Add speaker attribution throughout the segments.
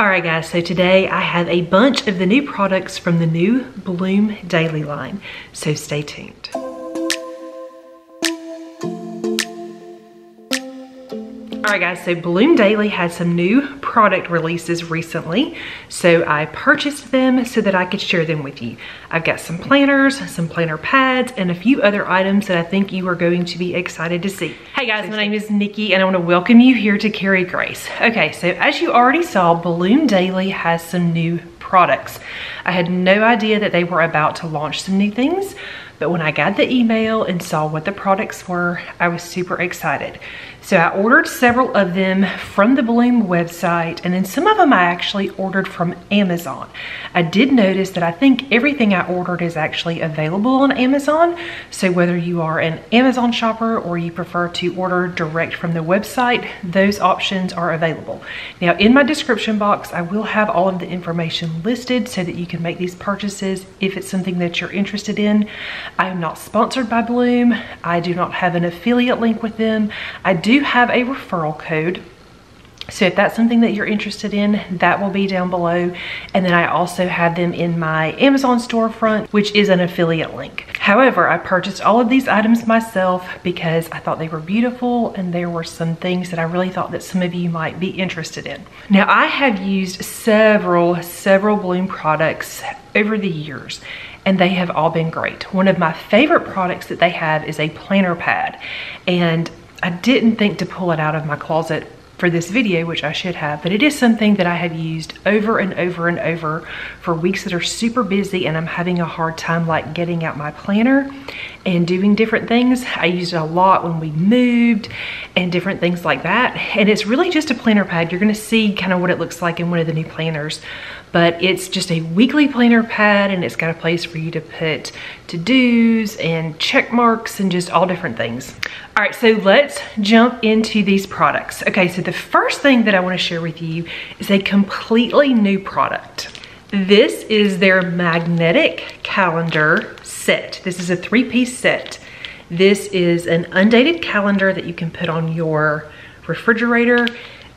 Speaker 1: Alright guys, so today I have a bunch of the new products from the new Bloom Daily line, so stay tuned. Alright guys, so Bloom Daily had some new product releases recently, so I purchased them so that I could share them with you. I've got some planners, some planner pads, and a few other items that I think you are going to be excited to see. Hey guys, my name is Nikki and I want to welcome you here to Carry Grace. Okay, so as you already saw, Bloom Daily has some new products. I had no idea that they were about to launch some new things, but when I got the email and saw what the products were, I was super excited. So I ordered several of them from the Bloom website, and then some of them I actually ordered from Amazon. I did notice that I think everything I ordered is actually available on Amazon. So whether you are an Amazon shopper or you prefer to order direct from the website, those options are available. Now in my description box, I will have all of the information listed so that you can make these purchases if it's something that you're interested in. I am not sponsored by Bloom. I do not have an affiliate link with them. I do have a referral code. So if that's something that you're interested in, that will be down below. And then I also have them in my Amazon storefront, which is an affiliate link. However, I purchased all of these items myself because I thought they were beautiful and there were some things that I really thought that some of you might be interested in. Now I have used several Bloom products over the years, and they have all been great. One of my favorite products that they have is a planner pad, and I didn't think to pull it out of my closet for this video, which I should have, but it is something that I have used over and over and over for weeks that are super busy and I'm having a hard time like getting out my planner and doing different things. I used it a lot when we moved and different things like that. And it's really just a planner pad. You're gonna see kind of what it looks like in one of the new planners, but it's just a weekly planner pad and it's got a place for you to put to-dos and check marks and just all different things. All right, so let's jump into these products. Okay, so the first thing that I want to share with you is a completely new product. This is their magnetic calendar set. This is a 3-piece set. This is an undated calendar that you can put on your refrigerator.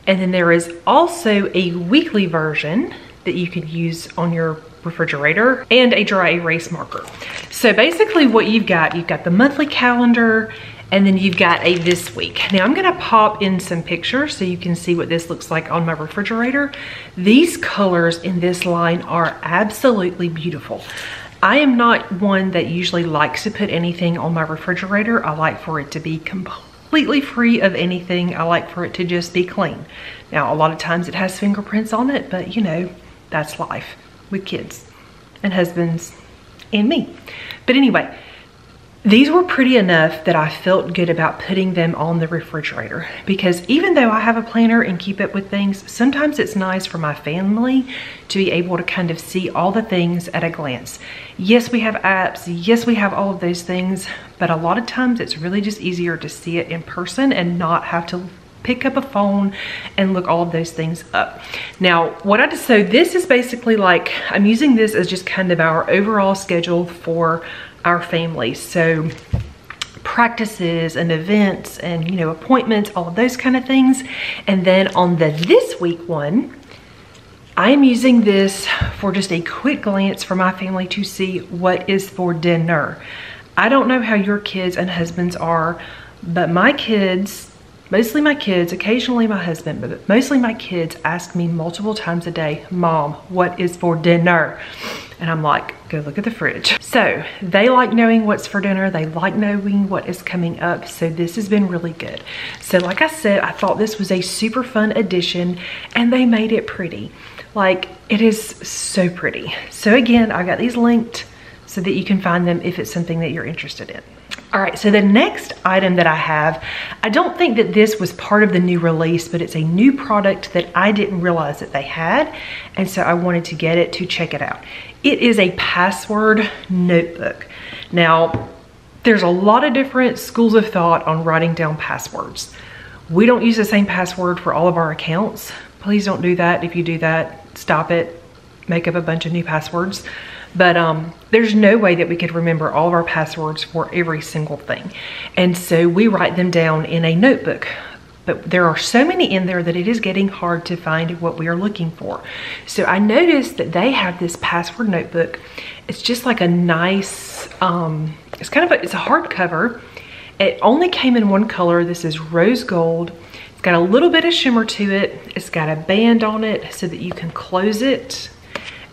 Speaker 1: And then there is also a weekly version that you could use on your refrigerator and a dry erase marker. So basically what you've got the monthly calendar, and then you've got a this week. Now I'm gonna pop in some pictures so you can see what this looks like on my refrigerator. These colors in this line are absolutely beautiful. I am not one that usually likes to put anything on my refrigerator. I like for it to be completely free of anything. I like for it to just be clean. Now a lot of times it has fingerprints on it, but you know, that's life with kids and husbands and me. But anyway, these were pretty enough that I felt good about putting them on the refrigerator, because even though I have a planner and keep up with things, sometimes it's nice for my family to be able to kind of see all the things at a glance. Yes, we have apps. Yes, we have all of those things, but a lot of times it's really just easier to see it in person and not have to pick up a phone and look all of those things up. Now, so this is basically like, I'm using this as just kind of our overall schedule for our family. So practices and events and, you know, appointments, all of those kind of things. And then on the this week one, I'm using this for just a quick glance for my family to see what is for dinner. I don't know how your kids and husbands are, but my kids, mostly my kids, occasionally my husband, but mostly my kids ask me multiple times a day, Mom, what is for dinner? And I'm like, go look at the fridge. So they like knowing what's for dinner. They like knowing what is coming up. So this has been really good. So like I said, I thought this was a super fun addition and they made it pretty. Like, it is so pretty. So again, I got these linked so that you can find them if it's something that you're interested in. All right, so the next item that I have, I don't think that this was part of the new release, but it's a new product that I didn't realize that they had, and so I wanted to get it to check it out. It is a password notebook. Now, there's a lot of different schools of thought on writing down passwords. We don't use the same password for all of our accounts. Please don't do that. If you do that, stop it. Make up a bunch of new passwords. But there's no way that we could remember all of our passwords for every single thing. And so we write them down in a notebook. but there are so many in there that it is getting hard to find what we are looking for. So I noticed that they have this password notebook. It's just like a nice, it's a hardcover. It only came in one color. This is rose gold. It's got a little bit of shimmer to it. It's got a band on it so that you can close it.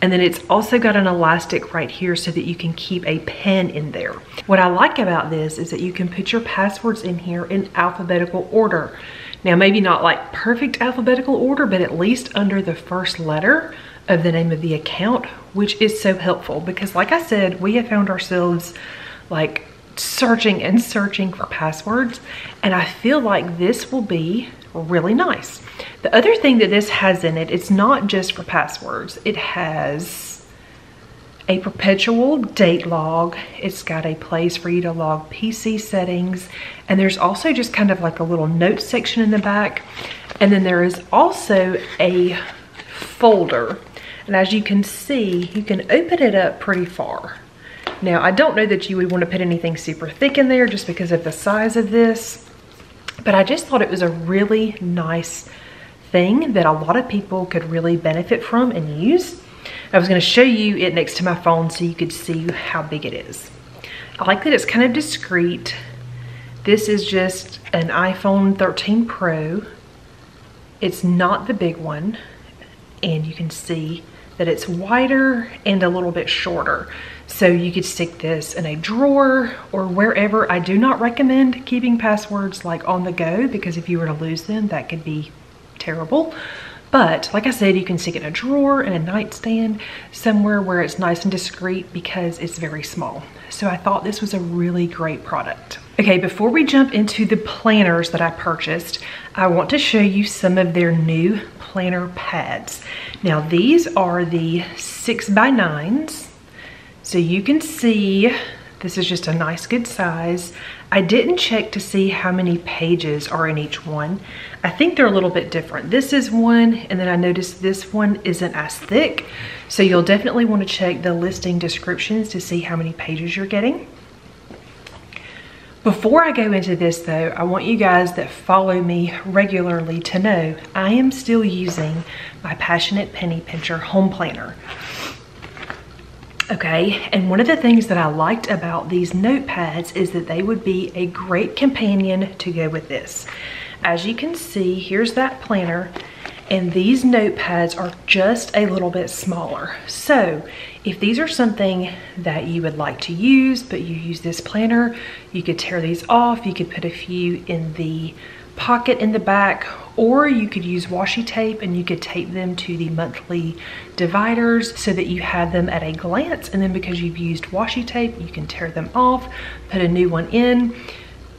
Speaker 1: And then it's also got an elastic right here so that you can keep a pen in there. What I like about this is that you can put your passwords in here in alphabetical order. Now, maybe not like perfect alphabetical order, but at least under the first letter of the name of the account, which is so helpful because like I said, we have found ourselves like searching and searching for passwords, and I feel like this will be really nice. The other thing that this has in it, it's not just for passwords. It has a perpetual date log. It's got a place for you to log PC settings. And there's also just kind of like a little note section in the back. And then there is also a folder. And as you can see, you can open it up pretty far. Now, I don't know that you would want to put anything super thick in there just because of the size of this. But I just thought it was a really nice thing that a lot of people could really benefit from and use. I was going to show you it next to my phone so you could see how big it is. I like that it's kind of discreet. This is just an iPhone 13 Pro. It's not the big one. And you can see that it's wider and a little bit shorter. So you could stick this in a drawer or wherever. I do not recommend keeping passwords like on the go because if you were to lose them, that could be terrible. But like I said, you can stick it in a drawer, in a nightstand, somewhere where it's nice and discreet because it's very small. So I thought this was a really great product. Okay, before we jump into the planners that I purchased, I want to show you some of their new planner pads. Now these are the 6x9s. So you can see this is just a nice good size. I didn't check to see how many pages are in each one. I think they're a little bit different. This is one, and then I noticed this one isn't as thick. So you'll definitely want to check the listing descriptions to see how many pages you're getting. Before I go into this though, I want you guys that follow me regularly to know I am still using my Passionate Penny Pincher home planner. Okay, and one of the things that I liked about these notepads is that they would be a great companion to go with this. As you can see, here's that planner, and these notepads are just a little bit smaller. So if these are something that you would like to use, but you use this planner, you could tear these off, you could put a few in the pocket in the back, or you could use washi tape and you could tape them to the monthly dividers so that you have them at a glance, and then because you've used washi tape, you can tear them off, put a new one in.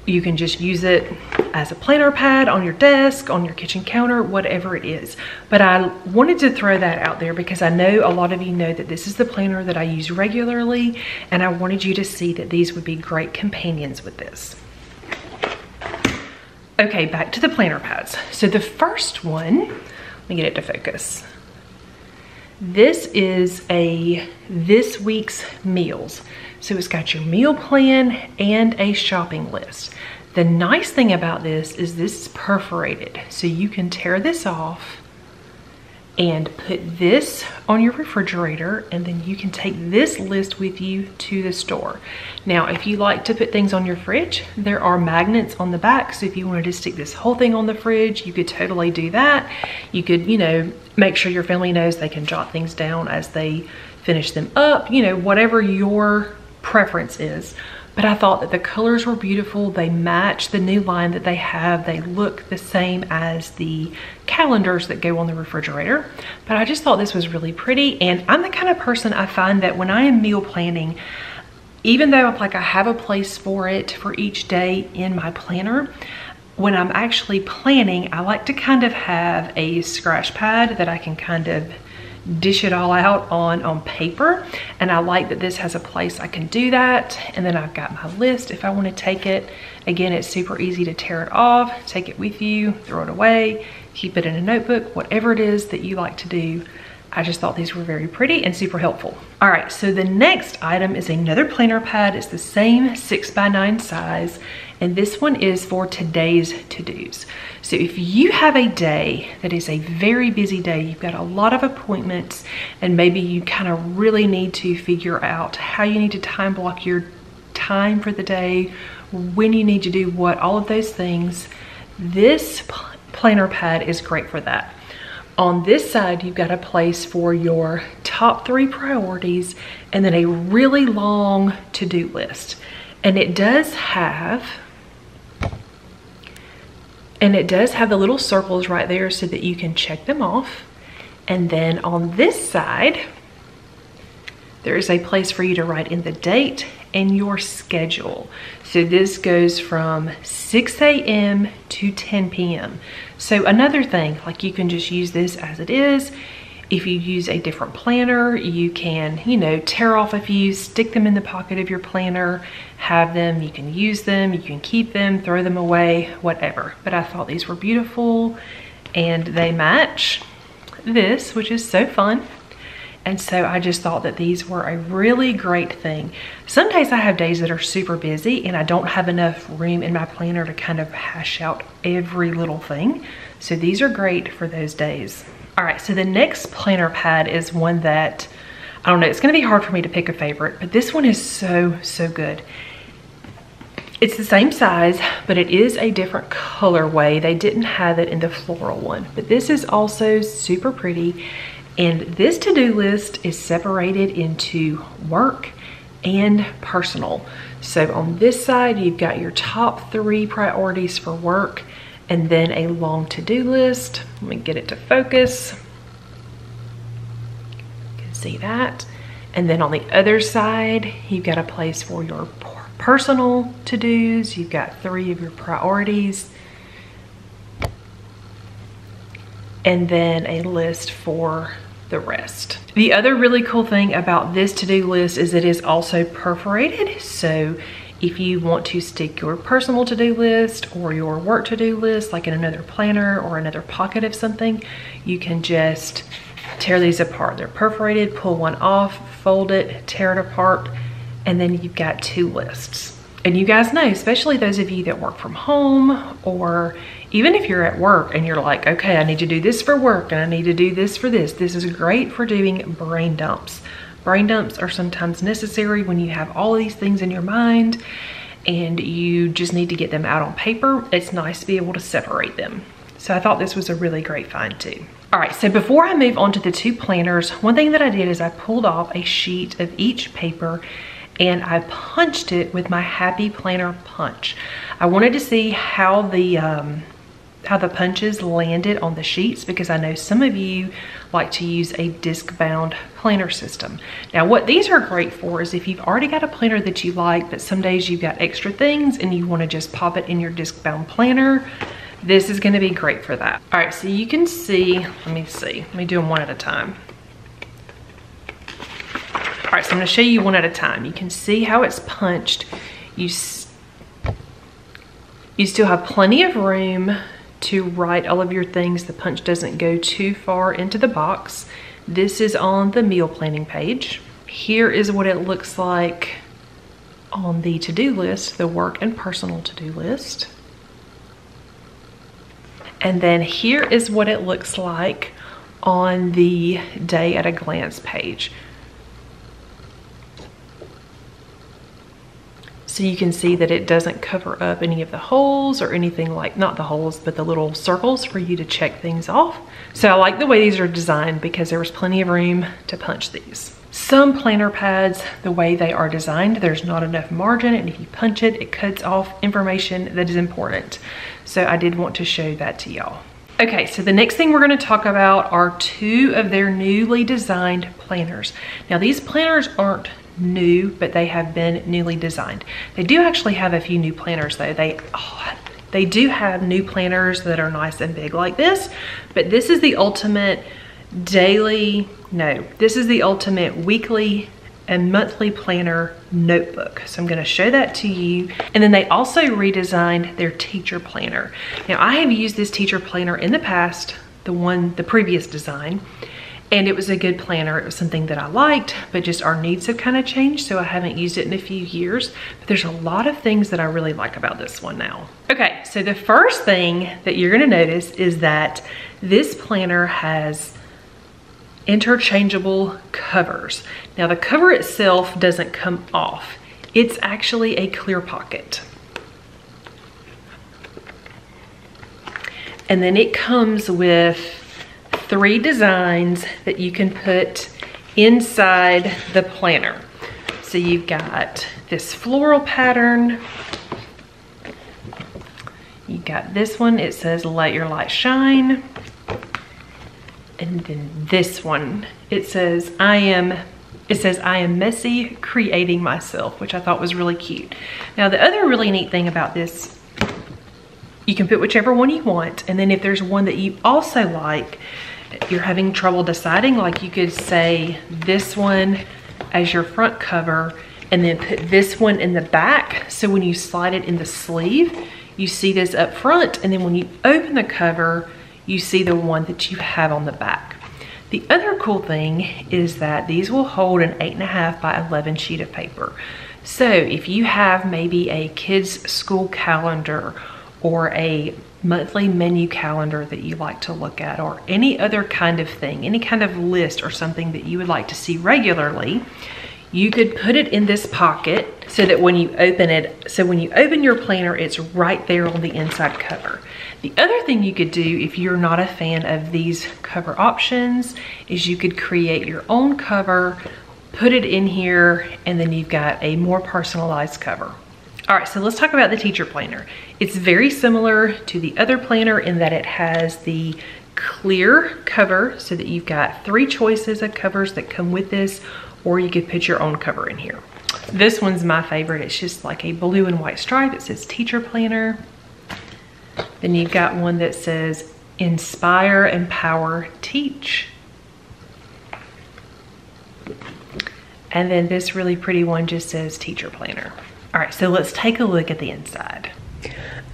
Speaker 1: You can just use it as a planner pad on your desk, on your kitchen counter, whatever it is. But I wanted to throw that out there because I know a lot of you know that this is the planner that I use regularly, and I wanted you to see that these would be great companions with this. Okay, back to the planner pads. So the first one, let me get it to focus. This is a this week's meals. So it's got your meal plan and a shopping list. The nice thing about this is this is perforated. So you can tear this off and put this on your refrigerator, and then you can take this list with you to the store. Now, if you like to put things on your fridge, there are magnets on the back. So if you wanted to stick this whole thing on the fridge, you could totally do that. You could, you know, make sure your family knows they can jot things down as they finish them up, you know, whatever your preference is. But I thought that the colors were beautiful. They match the new line that they have. They look the same as the calendars that go on the refrigerator. But I just thought this was really pretty. And I'm the kind of person, I find that when I am meal planning, even though I have a place for it for each day in my planner, when I'm actually planning, I like to kind of have a scratch pad that I can kind of dish it all out on paper, and I like that this has a place I can do that. And then I've got my list if I want to take it. Again, it's super easy to tear it off, take it with you, throw it away, keep it in a notebook, whatever it is that you like to do. I just thought these were very pretty and super helpful. All right, so the next item is another planner pad. It's the same 6x9 size, and this one is for today's to-dos. So if you have a day that is a very busy day, you've got a lot of appointments, and maybe you kind of really need to figure out how you need to time block your time for the day, when you need to do what, all of those things, this planner pad is great for that. On this side, you've got a place for your top 3 priorities and then a really long to-do list. And it does have the little circles right there so that you can check them off. And then on this side, there is a place for you to write in the date and your schedule. So this goes from 6 a.m. to 10 p.m. So another thing, like you can just use this as it is. If you use a different planner, you can, you know, tear off a few, stick them in the pocket of your planner, have them, you can use them, you can keep them, throw them away, whatever. But I thought these were beautiful and they match this, which is so fun. And so I just thought that these were a really great thing. Some days I have days that are super busy and I don't have enough room in my planner to kind of hash out every little thing. So these are great for those days. All right, so the next planner pad is one that, I don't know, it's gonna be hard for me to pick a favorite, but this one is so, so good. It's the same size, but it is a different colorway. They didn't have it in the floral one, but this is also super pretty. And this to-do list is separated into work and personal. So on this side, you've got your top 3 priorities for work and then a long to-do list. Let me get it to focus. You can see that. And then on the other side, you've got a place for your personal to-dos. You've got 3 of your priorities. And then a list for the rest. The other really cool thing about this to-do list is it is also perforated. So if you want to stick your personal to-do list or your work to-do list, like in another planner or another pocket of something, you can just tear these apart. They're perforated, pull one off, fold it, tear it apart, and then you've got 2 lists. And you guys know, especially those of you that work from home, or even if you're at work and you're like, okay, I need to do this for work and I need to do this for this. This is great for doing brain dumps. Brain dumps are sometimes necessary when you have all of these things in your mind and you just need to get them out on paper. It's nice to be able to separate them. So I thought this was a really great find too. All right, so before I move on to the 2 planners, one thing that I did is I pulled off a sheet of each paper and I punched it with my Happy Planner punch. I wanted to see how the punches landed on the sheets because I know some of you like to use a disc-bound planner system. Now what these are great for is if you've already got a planner that you like, but some days you've got extra things and you want to just pop it in your disc-bound planner, this is going to be great for that. All right, so you can see, let me do them one at a time. All right, so I'm gonna show you one at a time. You can see how it's punched. You still have plenty of room to write all of your things. The punch doesn't go too far into the box. This is on the meal planning page. Here is what it looks like on the to-do list, the work and personal to-do list. And then here is what it looks like on the day at a glance page. So you can see that it doesn't cover up any of the holes or anything like, not the holes, but the little circles for you to check things off. So I like the way these are designed because there was plenty of room to punch these. Some planner pads, the way they are designed, there's not enough margin, and if you punch it, it cuts off information that is important. So I did want to show that to y'all. Okay, so the next thing we're going to talk about are 2 of their newly designed planners. Now these planners aren't new, but they have been newly designed. They do actually have a few new planners though. They do have new planners that are nice and big like this, but this is the ultimate this is the ultimate weekly and monthly planner notebook. So I'm going to show that to you. And then they also redesigned their teacher planner. Now I have used this teacher planner in the past, the previous design, And it was a good planner. It was something that I liked, but just our needs have kind of changed, so I haven't used it in a few years. But there's a lot of things that I really like about this one now. Okay, so the first thing that you're gonna notice is that this planner has interchangeable covers. Now the cover itself doesn't come off. It's actually a clear pocket. And then it comes with 3 designs that you can put inside the planner. So you've got this floral pattern. You've got this one, it says let your light shine. And then this one, it says I am messy creating myself, which I thought was really cute. Now the other really neat thing about this, you can put whichever one you want, and then if there's one that you also like, you're having trouble deciding, like you could say this one as your front cover and then put this one in the back. So when you slide it in the sleeve, you see this up front, and then when you open the cover, you see the one that you have on the back. The other cool thing is that these will hold an 8.5 by 11 sheet of paper. So if you have maybe a kids' school calendar or a monthly menu calendar that you like to look at, or any other kind of thing, any kind of list or something that you would like to see regularly, you could put it in this pocket so that when you open it, so when you open your planner, it's right there on the inside cover. The other thing you could do if you're not a fan of these cover options is you could create your own cover, put it in here, and then you've got a more personalized cover. All right, so let's talk about the teacher planner. It's very similar to the other planner in that it has the clear cover so that you've got 3 choices of covers that come with this, or you could put your own cover in here. This one's my favorite. It's just like a blue and white stripe. It says teacher planner. Then you've got one that says inspire, empower, teach. And then this really pretty one just says teacher planner. All right, so let's take a look at the inside.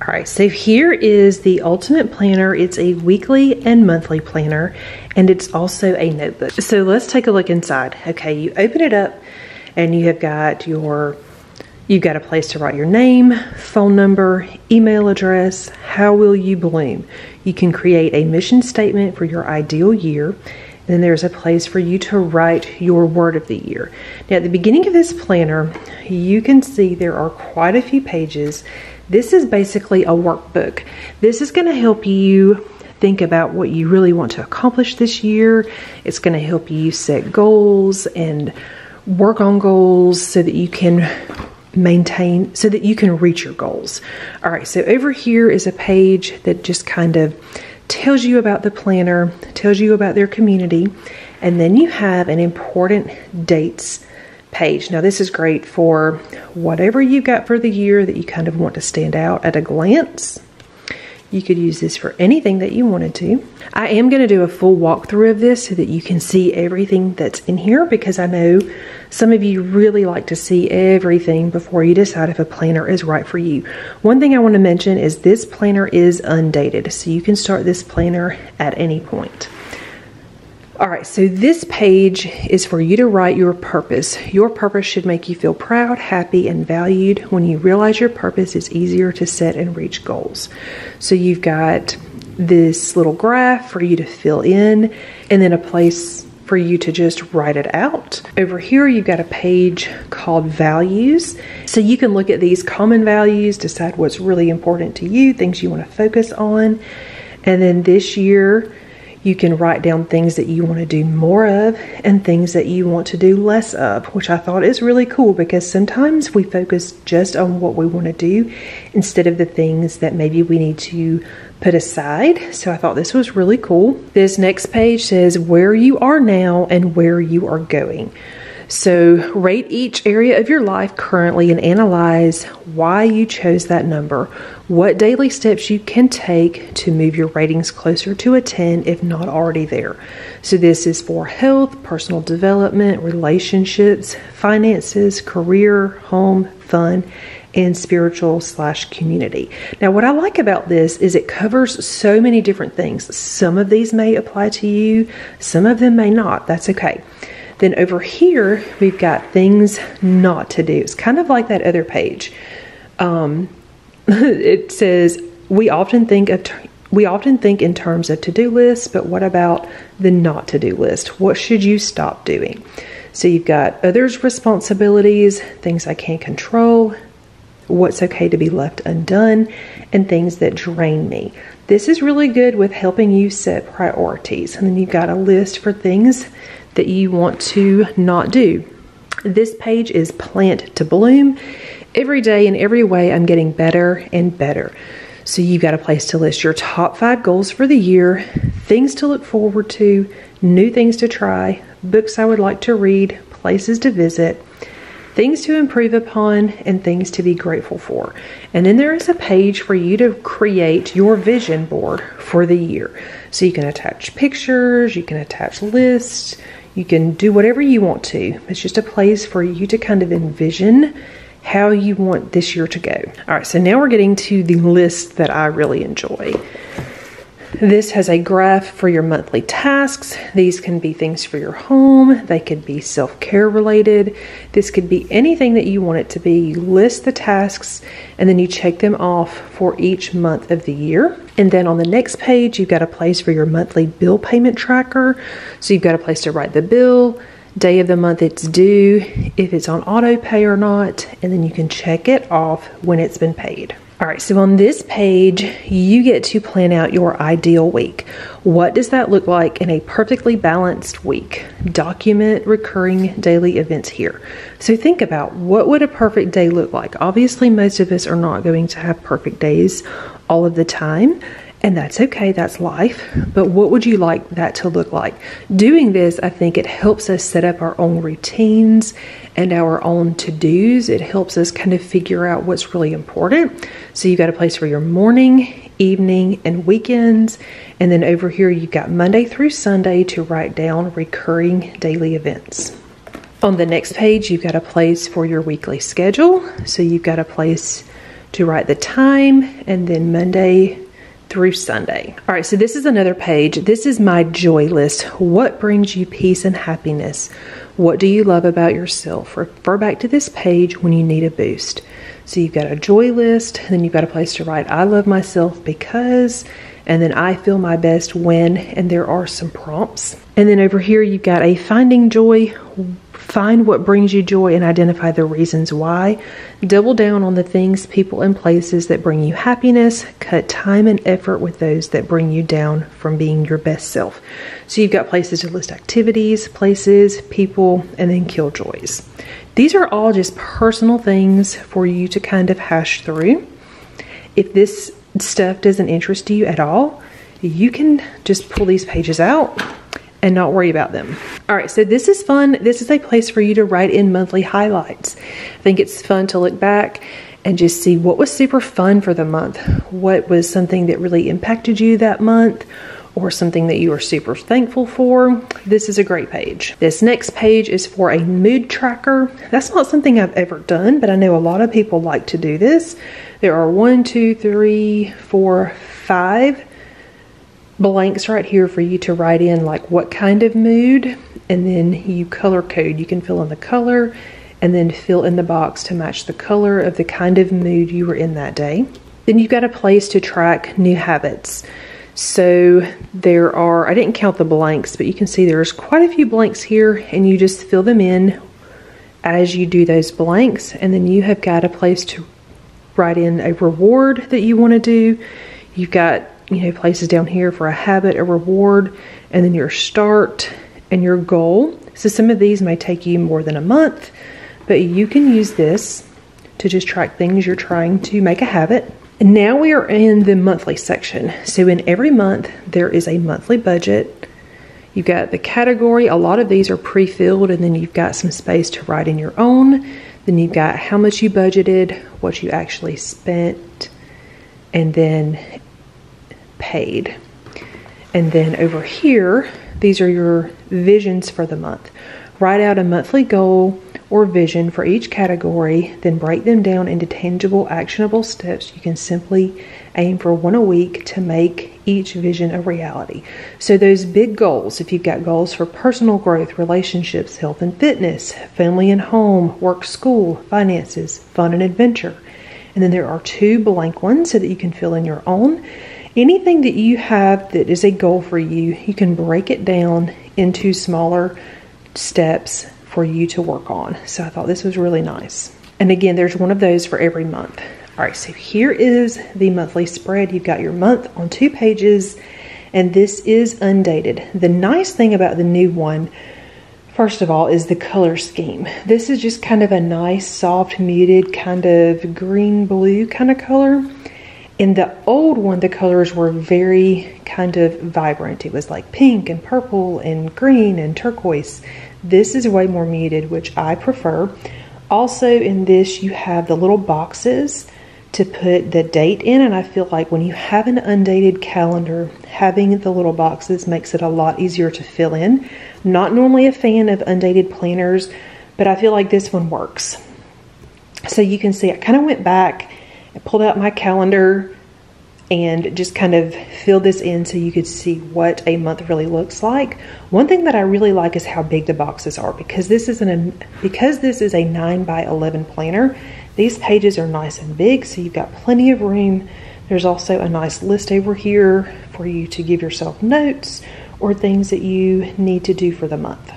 Speaker 1: All right, so here is the ultimate planner. It's a weekly and monthly planner, and it's also a notebook. So let's take a look inside. Okay, you open it up and you have got you've got a place to write your name, phone number, email address, how will you bloom. You can create a mission statement for your ideal year. Then there's a place for you to write your word of the year. Now at the beginning of this planner, you can see there are quite a few pages. This is basically a workbook. This is going to help you think about what you really want to accomplish this year. It's going to help you set goals and work on goals so that you can maintain, so that you can reach your goals. All right, so over here is a page that just kind of tells you about the planner, tells you about their community, and then you have an important dates page. Now this is great for whatever you got for the year that you kind of want to stand out at a glance. You could use this for anything that you wanted to. I am going to do a full walkthrough of this so that you can see everything that's in here, because I know some of you really like to see everything before you decide if a planner is right for you. One thing I want to mention is this planner is undated, so you can start this planner at any point. All right, so this page is for you to write your purpose. Your purpose should make you feel proud, happy, and valued. When you realize your purpose, it's easier to set and reach goals. So you've got this little graph for you to fill in, and then a place for you to just write it out. Over here, you've got a page called values. So you can look at these common values, decide what's really important to you, things you want to focus on. And then this year, you can write down things that you want to do more of and things that you want to do less of, which I thought is really cool, because sometimes we focus just on what we want to do instead of the things that maybe we need to put aside. So I thought this was really cool. This next page says where you are now and where you are going. So rate each area of your life currently and analyze why you chose that number. What daily steps you can take to move your ratings closer to a 10 if not already there. So this is for health, personal development, relationships, finances, career, home, fun, and spiritual/community. Now, what I like about this is it covers so many different things. Some of these may apply to you, some of them may not. That's okay. Then over here, we've got things not to do. It's kind of like that other page. It says, we often think in terms of to-do lists, but what about the not to-do list? What should you stop doing? So you've got others' responsibilities, things I can't control, what's okay to be left undone, and things that drain me. This is really good with helping you set priorities. And then you've got a list for things that you want to not do. This page is plant to bloom. Every day in every way, I'm getting better and better. So you've got a place to list your top 5 goals for the year, things to look forward to, new things to try, books I would like to read, places to visit, things to improve upon, and things to be grateful for. And then there is a page for you to create your vision board for the year. So you can attach pictures, you can attach lists, you can do whatever you want to. It's just a place for you to kind of envision how you want this year to go. All right, so now we're getting to the list that I really enjoy. This has a graph for your monthly tasks. These can be things for your home. They could be self-care related. This could be anything that you want it to be. You list the tasks and then you check them off for each month of the year. And then on the next page, you've got a place for your monthly bill payment tracker. So you've got a place to write the bill, day of the month it's due, if it's on auto pay or not, and then you can check it off when it's been paid. All right, so on this page, you get to plan out your ideal week. What does that look like in a perfectly balanced week? Document recurring daily events here. So think about, what would a perfect day look like? Obviously, most of us are not going to have perfect days all of the time, and that's okay, that's life. But what would you like that to look like? Doing this, I think it helps us set up our own routines and our own to-dos. It helps us kind of figure out what's really important. So you've got a place for your morning, evening, and weekends. And then over here, you've got Monday through Sunday to write down recurring daily events. On the next page, you've got a place for your weekly schedule. So you've got a place to write the time, and then Monday through Sunday. All right, so this is another page. This is my joy list. What brings you peace and happiness? What do you love about yourself? Refer back to this page when you need a boost. So you've got a joy list, and then you've got a place to write, I love myself because, and then I feel my best when, and there are some prompts. And then over here, you've got a finding joy. Find what brings you joy and identify the reasons why. Double down on the things, people, and places that bring you happiness. Cut time and effort with those that bring you down from being your best self. So you've got places to list activities, places, people, and then killjoys. These are all just personal things for you to kind of hash through. If this stuff doesn't interest you at all, you can just pull these pages out and not worry about them. All right, so this is fun. This is a place for you to write in monthly highlights. I think it's fun to look back and just see what was super fun for the month. What was something that really impacted you that month, or something that you are super thankful for. This is a great page. This next page is for a mood tracker. That's not something I've ever done, but I know a lot of people like to do this. There are 1, 2, 3, 4, 5 blanks right here for you to write in like what kind of mood, and then you color code. You can fill in the color and then fill in the box to match the color of the kind of mood you were in that day. Then you've got a place to track new habits. So there are, I didn't count the blanks, but you can see there's quite a few blanks here, and you just fill them in as you do those blanks. And then you have got a place to write in a reward that you want to do. You've got, you know, places down here for a habit, a reward, and then your start and your goal. So some of these may take you more than a month, but you can use this to just track things you're trying to make a habit. And now we are in the monthly section. So in every month, there is a monthly budget. You've got the category. A lot of these are pre-filled, and then you've got some space to write in your own. Then you've got how much you budgeted, what you actually spent, and then paid. And then over here, these are your visions for the month. Write out a monthly goal or vision for each category, then break them down into tangible, actionable steps you can simply aim for one a week to make each vision a reality. So those big goals, if you've got goals for personal growth, relationships, health and fitness, family and home, work, school, finances, fun and adventure. And then there are 2 blank ones so that you can fill in your own. Anything that you have that is a goal for you, you can break it down into smaller steps for you to work on. So I thought this was really nice. And again, there's one of those for every month. All right, so here is the monthly spread. You've got your month on 2 pages, and this is undated. The nice thing about the new one, first of all, is the color scheme. This is just kind of a nice, soft, muted, kind of green-blue kind of color. In the old one, the colors were very kind of vibrant. It was like pink and purple and green and turquoise. This is way more muted, which I prefer. Also in this, you have the little boxes to put the date in, and I feel like when you have an undated calendar, having the little boxes makes it a lot easier to fill in. Not normally a fan of undated planners, but I feel like this one works. So you can see I kind of went back and pulled out my calendar and just kind of fill this in so you could see what a month really looks like. One thing that I really like is how big the boxes are, because this is a 9x11 planner. These pages are nice and big, so you've got plenty of room. There's also a nice list over here for you to give yourself notes or things that you need to do for the month.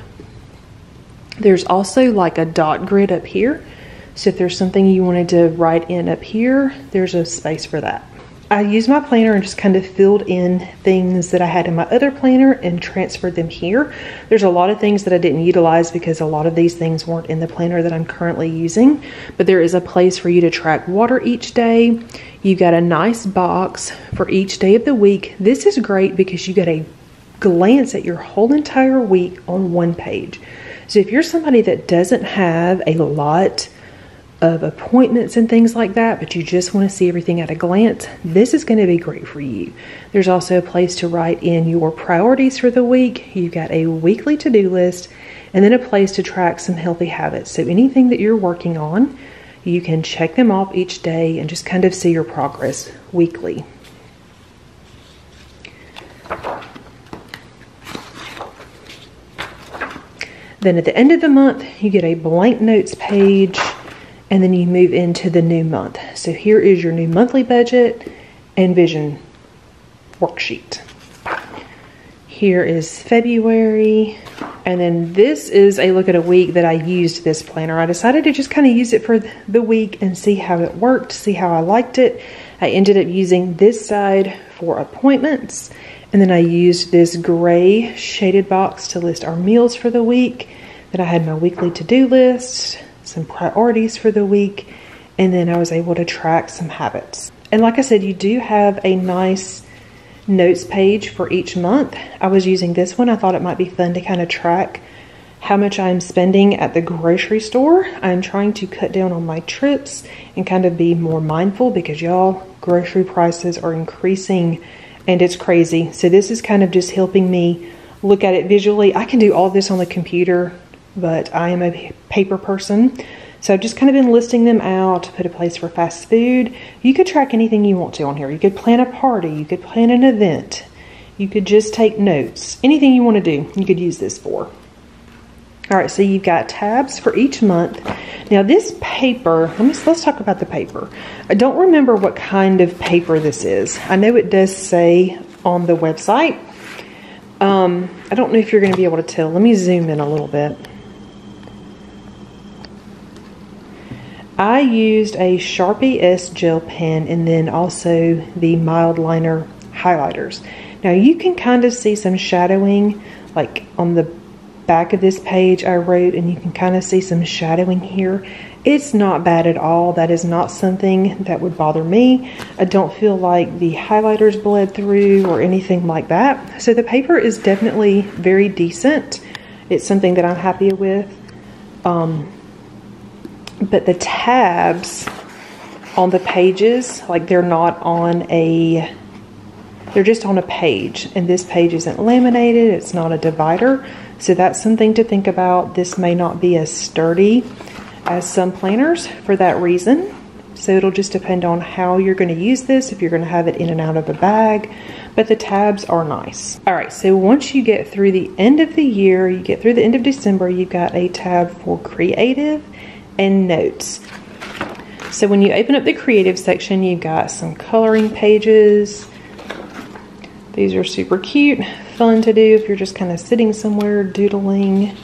Speaker 1: There's also like a dot grid up here. So if there's something you wanted to write in up here, there's a space for that. I used my planner and just kind of filled in things that I had in my other planner and transferred them here. There's a lot of things that I didn't utilize because a lot of these things weren't in the planner that I'm currently using, but there is a place for you to track water each day. You've got a nice box for each day of the week. This is great because you get a glance at your whole entire week on one page. So if you're somebody that doesn't have a lot of appointments and things like that, but you just want to see everything at a glance, this is going to be great for you. There's also a place to write in your priorities for the week. You've got a weekly to-do list, and then a place to track some healthy habits. So anything that you're working on, you can check them off each day and just kind of see your progress weekly. Then at the end of the month, you get a blank notes page, and then you move into the new month. So here is your new monthly budget and vision worksheet. Here is February, and then this is a look at a week that I used this planner. I decided to just kind of use it for the week and see how it worked, see how I liked it. I ended up using this side for appointments, and then I used this gray shaded box to list our meals for the week. Then I had my weekly to-do list, some priorities for the week, and then I was able to track some habits. And like I said, you do have a nice notes page for each month. I was using this one. I thought it might be fun to kind of track how much I'm spending at the grocery store. I'm trying to cut down on my trips and kind of be more mindful because y'all, grocery prices are increasing and it's crazy. So this is kind of just helping me look at it visually. I can do all this on the computer, but I am a paper person. So I've just kind of been listing them out, put a place for fast food. You could track anything you want to on here. You could plan a party, you could plan an event, you could just take notes. Anything you want to do, you could use this for. All right, so you've got tabs for each month. Now this paper, let's talk about the paper. I don't remember what kind of paper this is. I know it does say on the website. I don't know if you're going to be able to tell. Let me zoom in a little bit. I used a Sharpie S gel pen and then also the mild liner highlighters. Now you can kind of see some shadowing, like on the back of this page I wrote, and you can kind of see some shadowing here. It's not bad at all. That is not something that would bother me. I don't feel like the highlighters bled through or anything like that. So the paper is definitely very decent. It's something that I'm happy with. But the tabs on the pages, like they're not on a, they're just on a page, and this page isn't laminated. It's not a divider. So that's something to think about. This may not be as sturdy as some planners for that reason. So it'll just depend on how you're going to use this, if you're going to have it in and out of a bag. But the tabs are nice. All right, so once you get through the end of the year, you get through the end of December, you've got a tab for creative and notes. So when you open up the creative section, you've got some coloring pages. These are super cute, fun to do if you're just kind of sitting somewhere doodling.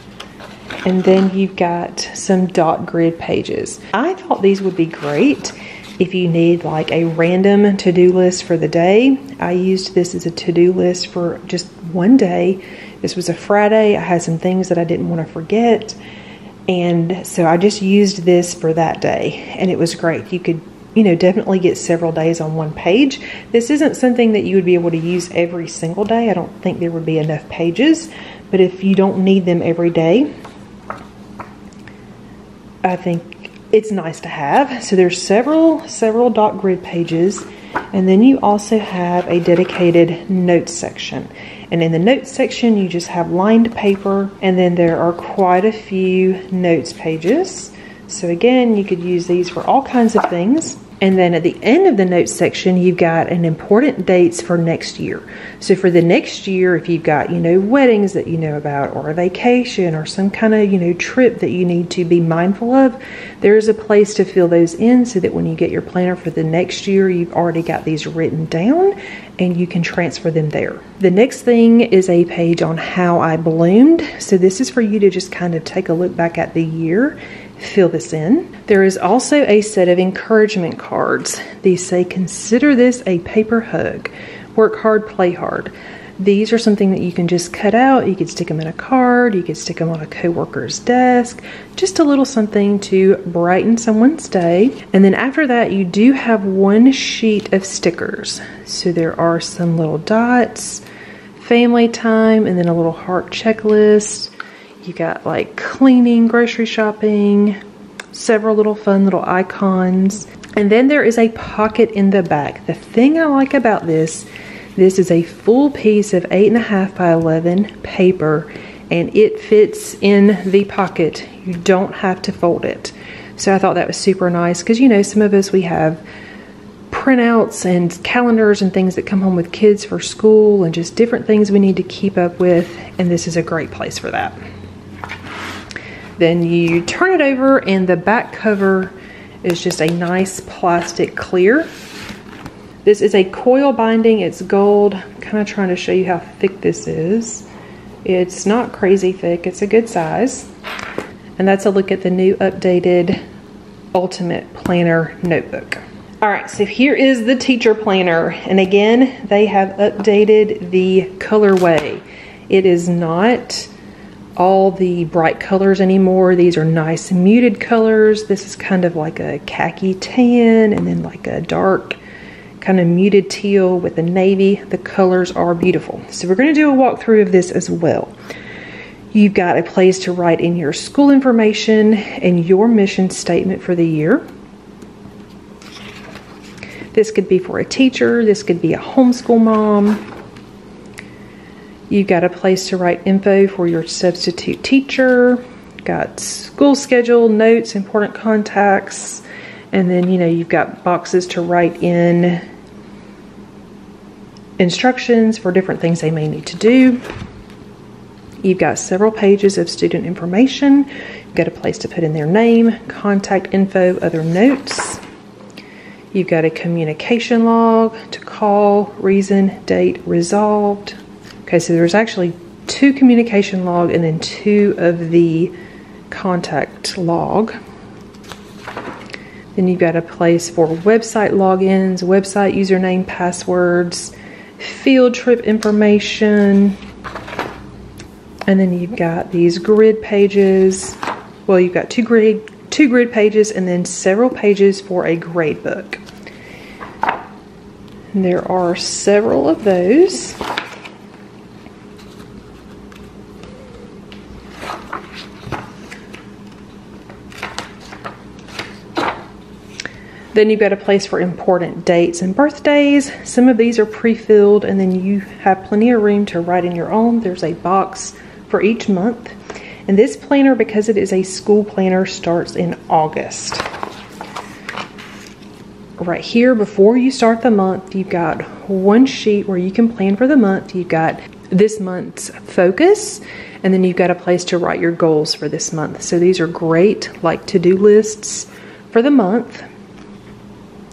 Speaker 1: And then you've got some dot grid pages. I thought these would be great if you need like a random to-do list for the day. I used this as a to-do list for just one day. This was a Friday. I had some things that I didn't want to forget. And so I just used this for that day, and it was great. You could, you know, definitely get several days on one page. This isn't something that you would be able to use every single day. I don't think there would be enough pages, but if you don't need them every day, I think it's nice to have. So there's several dot grid pages, and then you also have a dedicated notes section. And in the notes section, you just have lined paper, and then there are quite a few notes pages. So again, you could use these for all kinds of things. And then at the end of the notes section, you've got an important dates for next year. So for the next year, if you've got, you know, weddings that you know about, or a vacation, or some kind of, you know, trip that you need to be mindful of, there's a place to fill those in so that when you get your planner for the next year, you've already got these written down and you can transfer them there. The next thing is a page on how I bloomed. So this is for you to just kind of take a look back at the year, fill this in. There is also a set of encouragement cards. These say, consider this a paper hug. Work hard, play hard. These are something that you can just cut out. You could stick them in a card. You could stick them on a coworker's desk. Just a little something to brighten someone's day. And then after that, you do have one sheet of stickers. So there are some little dots, family time, and then a little heart checklist. You got like cleaning, grocery shopping, several little fun little icons. And then there is a pocket in the back. The thing I like about this is a full piece of 8.5 by 11 paper, and it fits in the pocket. You don't have to fold it. So I thought that was super nice because, you know, some of us, we have printouts and calendars and things that come home with kids for school and just different things we need to keep up with, and this is a great place for that. Then you turn it over, and the back cover is just a nice plastic clear. This is a coil binding. It's gold. I'm kind of trying to show you how thick this is. It's not crazy thick. It's a good size. And that's a look at the new updated Ultimate Planner Notebook. All right, so here is the teacher planner. And again, they have updated the colorway. It is not all the bright colors anymore. These are nice muted colors. This is kind of like a khaki tan, and then like a dark kind of muted teal with a navy. The colors are beautiful. So we're going to do a walkthrough of this as well. You've got a place to write in your school information and your mission statement for the year. This could be for a teacher. This could be a homeschool mom. You've got a place to write info for your substitute teacher. Got school schedule, notes, important contacts, and then, you know, you've got boxes to write in instructions for different things they may need to do. You've got several pages of student information. You've got a place to put in their name, contact info, other notes. You've got a communication log to call, reason, date, resolved. Okay, so there's actually 2 communication log and then 2 of the contact log. Then you've got a place for website logins, website username, passwords, field trip information. And then you've got these grid pages. Well, you've got two 2 grid pages and then several pages for a grade book. And there are several of those. Then you've got a place for important dates and birthdays. Some of these are pre-filled, and then you have plenty of room to write in your own. There's a box for each month. And this planner, because it is a school planner, starts in August. Right here, before you start the month, you've got one sheet where you can plan for the month. You've got this month's focus, and then you've got a place to write your goals for this month. So these are great, like to-do lists for the month.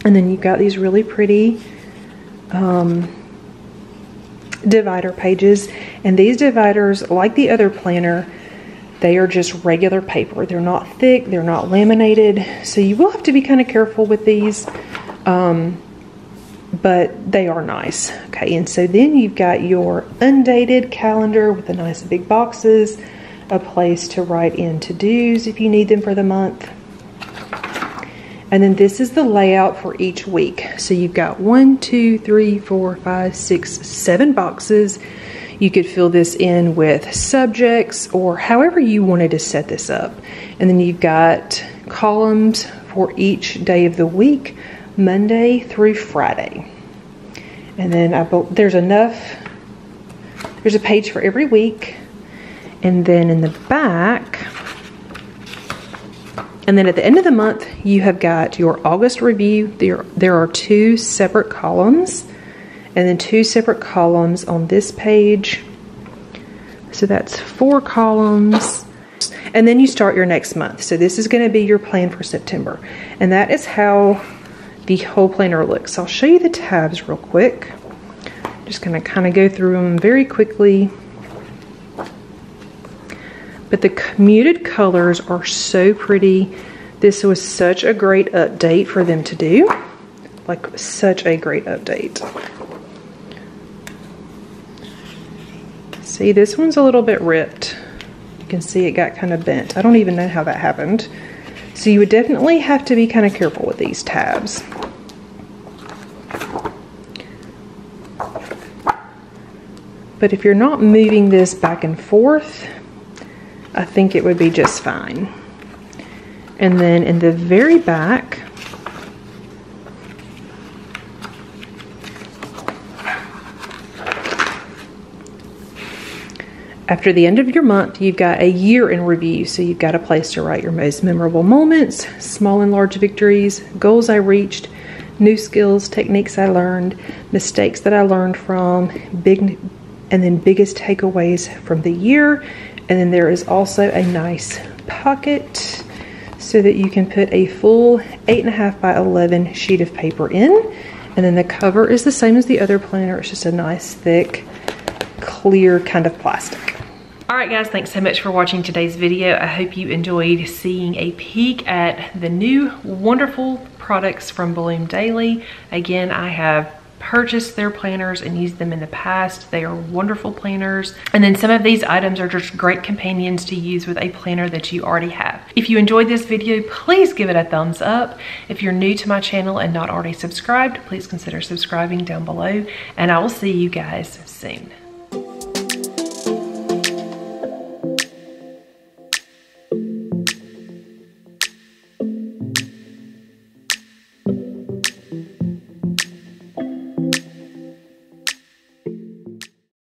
Speaker 1: And then you've got these really pretty divider pages. And these dividers, like the other planner, they are just regular paper. They're not thick, they're not laminated. So you will have to be kind of careful with these, but they are nice. Okay, and so then you've got your undated calendar with the nice big boxes, a place to write in to-dos if you need them for the month. And then this is the layout for each week. So you've got 1, 2, 3, 4, 5, 6, 7 boxes. You could fill this in with subjects or however you wanted to set this up. And then you've got columns for each day of the week, Monday through Friday. And then there's a page for every week. And then in the back, and then at the end of the month, you have got your August review. There are 2 separate columns, and then 2 separate columns on this page. So that's 4 columns. And then you start your next month. So this is going to be your plan for September. And that is how the whole planner looks. I'll show you the tabs real quick. Just going to kind of go through them very quickly. But the muted colors are so pretty. This was such a great update for them to do. Like, such a great update. See, this one's a little bit ripped. You can see it got kind of bent. I don't even know how that happened. So you would definitely have to be kind of careful with these tabs. But if you're not moving this back and forth, I think it would be just fine. And then in the very back, after the end of your month, you've got a year in review. So you've got a place to write your most memorable moments, small and large victories, goals I reached, new skills, techniques I learned, mistakes that I learned from, and then biggest takeaways from the year. And then there is also a nice pocket so that you can put a full 8.5 by 11 sheet of paper in. And then the cover is the same as the other planner. It's just a nice, thick, clear kind of plastic. All right, guys, thanks so much for watching today's video. I hope you enjoyed seeing a peek at the new wonderful products from Bloom Daily. Again, I have purchased their planners and used them in the past. They are wonderful planners. And then some of these items are just great companions to use with a planner that you already have. If you enjoyed this video, please give it a thumbs up. If you're new to my channel and not already subscribed, please consider subscribing down below. And I will see you guys soon.